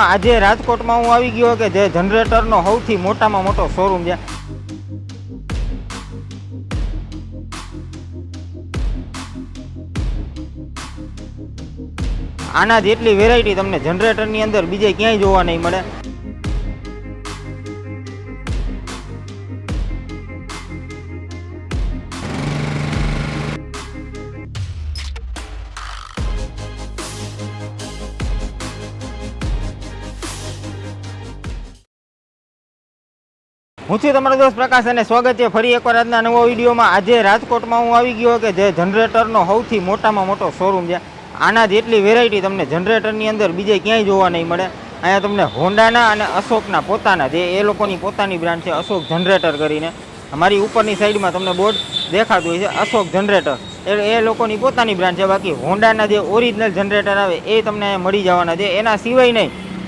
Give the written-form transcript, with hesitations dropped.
આજે રાજકોટમાં હું આવી ગયો કે જે જનરેટરનો સૌથી મોટામાં મોટો શોરૂમ છે. આના જેટલી વેરાયટી તમને જનરેટરની અંદર બીજે ક્યાંય જોવા નહીં મળે. હું છું તમારો દોસ્ત પ્રકાશ અને સ્વાગત છે ફરી એકવાર આજના નવા વિડીયોમાં. આજે રાજકોટમાં હું આવી ગયો કે જે જનરેટરનો સૌથી મોટામાં મોટો શોરૂમ છે. આના જેટલી વેરાયટી તમને જનરેટરની અંદર બીજે ક્યાંય જોવા નહીં મળે. અહીંયા તમને હોન્ડાના અને અશોકના પોતાના જે એ લોકોની પોતાની બ્રાન્ડ છે અશોક જનરેટર કરીને. અમારી ઉપરની સાઈડમાં તમને બોર્ડ દેખાતું હોય છે અશોક જનરેટર, એ લોકોની પોતાની બ્રાન્ડ છે. બાકી હોન્ડાના જે ઓરિજિનલ જનરેટર આવે એ તમને મળી જવાના છે. એના સિવાય નહીં